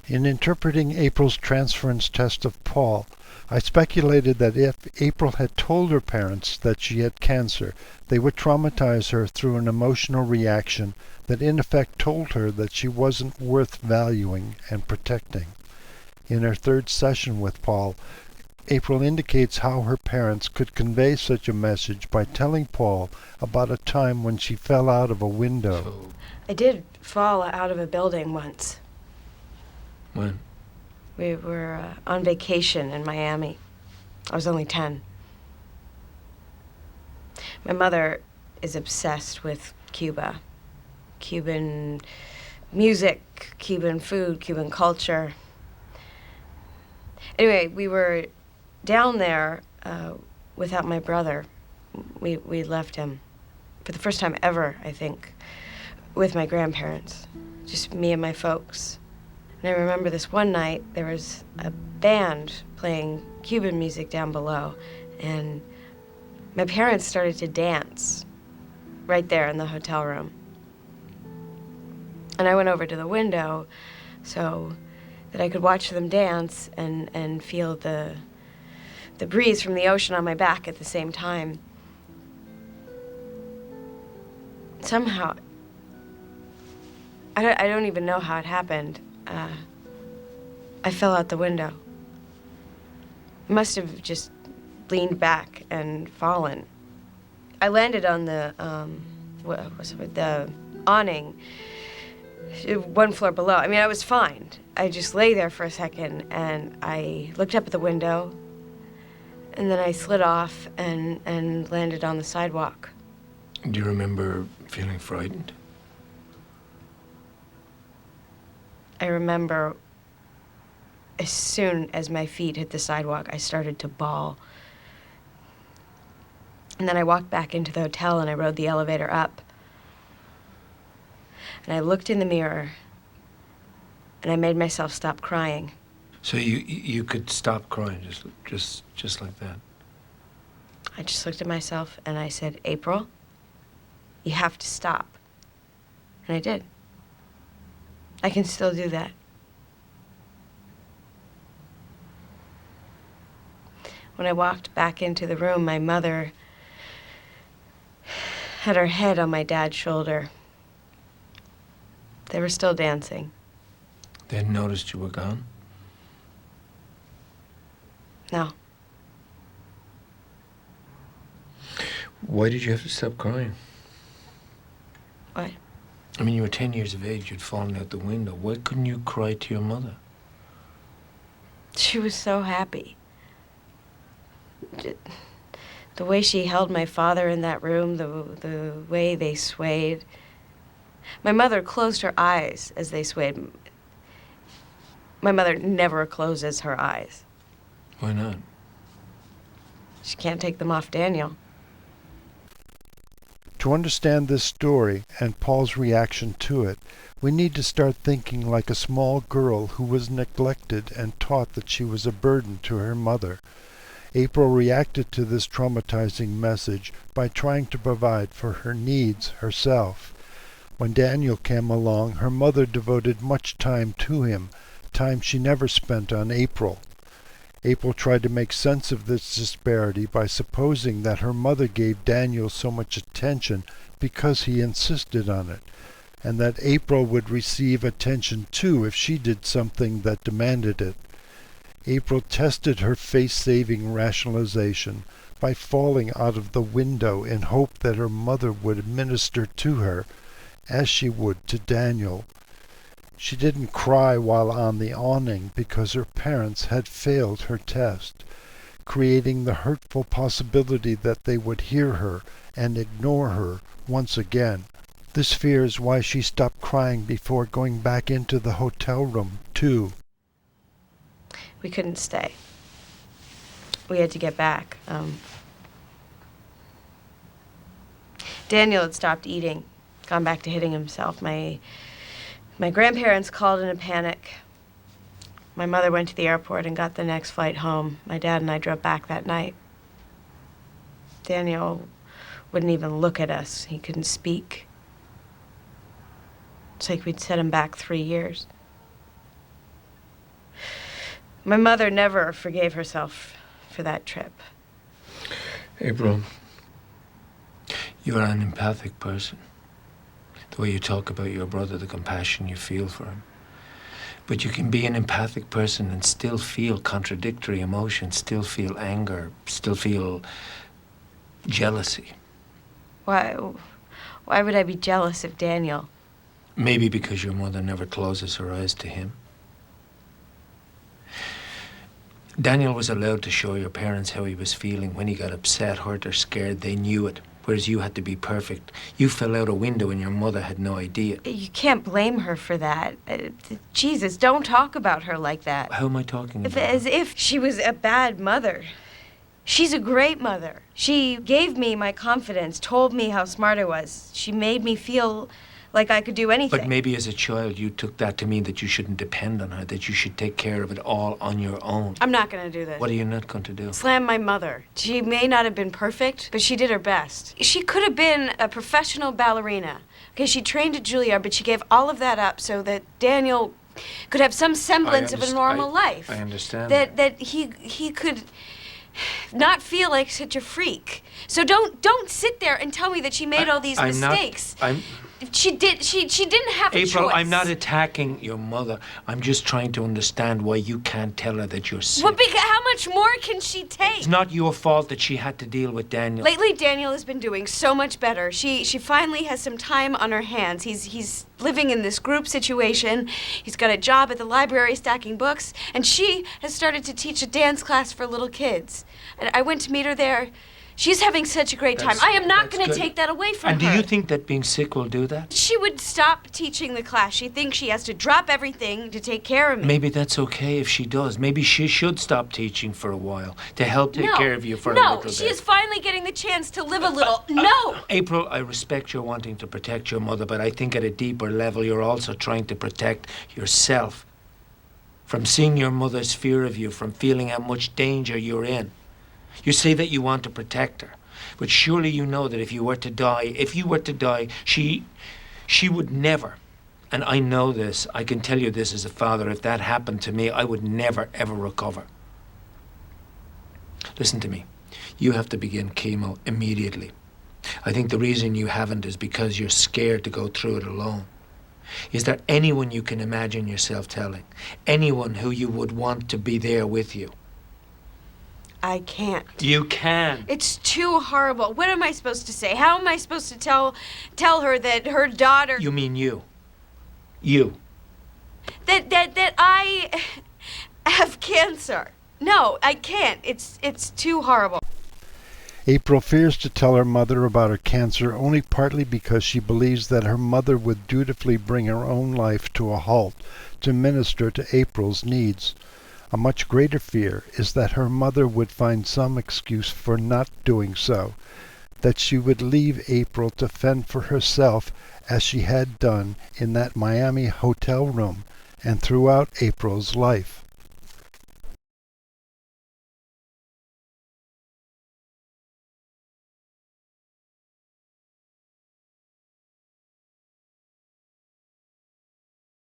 In interpreting April's transference test of Paul, I speculated that if April had told her parents that she had cancer, they would traumatize her through an emotional reaction that in effect told her that she wasn't worth valuing and protecting. In her third session with Paul, April indicates how her parents could convey such a message by telling Paul about a time when she fell out of a window. I did fall out of a building once. When? We were on vacation in Miami. I was only 10. My mother is obsessed with Cuba. Cuban music, Cuban food, Cuban culture. Anyway, we were down there without my brother. We left him for the first time ever, I think, with my grandparents. Just me and my folks. And I remember this one night, there was a band playing Cuban music down below, and my parents started to dance right there in the hotel room. And I went over to the window so that I could watch them dance and feel the breeze from the ocean on my back at the same time. Somehow, I don't even know how it happened. I fell out the window. I must have just leaned back and fallen. I landed on the awning, one floor below. I mean, I was fine. I just lay there for a second, and I looked up at the window, and then I slid off and landed on the sidewalk. Do you remember feeling frightened? I remember as soon as my feet hit the sidewalk, I started to bawl. And then I walked back into the hotel and I rode the elevator up. And I looked in the mirror and I made myself stop crying. So you could stop crying just like that? I just looked at myself and I said, April, you have to stop. And I did. I can still do that. When I walked back into the room, my mother had her head on my dad's shoulder. They were still dancing. They hadn't noticed you were gone? No. Why did you have to stop crying? What? I mean, you were 10 years of age, you'd fallen out the window. Why couldn't you cry to your mother? She was so happy. The way she held my father in that room, the way they swayed. My mother closed her eyes as they swayed. My mother never closes her eyes. Why not? She can't take them off Daniel. To understand this story and Paul's reaction to it, we need to start thinking like a small girl who was neglected and taught that she was a burden to her mother. April reacted to this traumatizing message by trying to provide for her needs herself. When Daniel came along, her mother devoted much time to him, time she never spent on April. April tried to make sense of this disparity by supposing that her mother gave Daniel so much attention because he insisted on it, and that April would receive attention too if she did something that demanded it. April tested her face-saving rationalization by falling out of the window in hope that her mother would minister to her, as she would to Daniel. She didn't cry while on the awning because her parents had failed her test, creating the hurtful possibility that they would hear her and ignore her once again. This fear is why she stopped crying before going back into the hotel room, too. We couldn't stay. We had to get back. Daniel had stopped eating, gone back to hitting himself. My grandparents called in a panic. My mother went to the airport and got the next flight home. My dad and I drove back that night. Daniel wouldn't even look at us. He couldn't speak. It's like we'd set him back 3 years. My mother never forgave herself for that trip. April, you're an empathic person. The way you talk about your brother, the compassion you feel for him. But you can be an empathic person and still feel contradictory emotions, still feel anger, still feel jealousy. Why would I be jealous of Daniel? Maybe because your mother never closes her eyes to him. Daniel was allowed to show your parents how he was feeling. When he got upset, hurt, or scared, they knew it. Whereas you had to be perfect. You fell out a window and your mother had no idea. You can't blame her for that. Jesus, don't talk about her like that. How am I talking about As her? if she was a bad mother. She's a great mother. She gave me my confidence, told me how smart I was. She made me feel like I could do anything. But maybe as a child you took that to mean that you shouldn't depend on her, that you should take care of it all on your own. I'm not going to do this. What are you not going to do? Slam my mother. She may not have been perfect, but she did her best. She could have been a professional ballerina. Okay, she trained at Juilliard, but she gave all of that up so that Daniel could have some semblance of a normal life. I understand. That he could not feel like such a freak. So don't sit there and tell me that she made all these mistakes. She didn't have a April, choice. I'm not attacking your mother. I'm just trying to understand why you can't tell her that you're sick. Well, because how much more can she take? It's not your fault that she had to deal with Daniel. Lately, Daniel has been doing so much better. She finally has some time on her hands. He's living in this group situation. He's got a job at the library stacking books, and she has started to teach a dance class for little kids. And I went to meet her there. She's having such a great time. I am not going to take that away from her. And do you think that being sick will do that? She would stop teaching the class. She thinks she has to drop everything to take care of me. Maybe that's okay if she does. Maybe she should stop teaching for a while to help take care of you for a little bit. No, she is finally getting the chance to live a little. No! April, I respect your wanting to protect your mother, but I think at a deeper level you're also trying to protect yourself from seeing your mother's fear of you, from feeling how much danger you're in. You say that you want to protect her, but surely you know that if you were to die, she would never, and I know this, I can tell you this as a father, if that happened to me, I would never, ever recover. Listen to me. You have to begin chemo immediately. I think the reason you haven't is because you're scared to go through it alone. Is there anyone you can imagine yourself telling? Anyone who you would want to be there with you? I can't. You can. It's too horrible. What am I supposed to say? How am I supposed to tell her that her daughter... You mean you. You. That I have cancer. No, I can't. It's too horrible. April fears to tell her mother about her cancer only partly because she believes that her mother would dutifully bring her own life to a halt to minister to April's needs. A much greater fear is that her mother would find some excuse for not doing so, that she would leave April to fend for herself as she had done in that Miami hotel room and throughout April's life.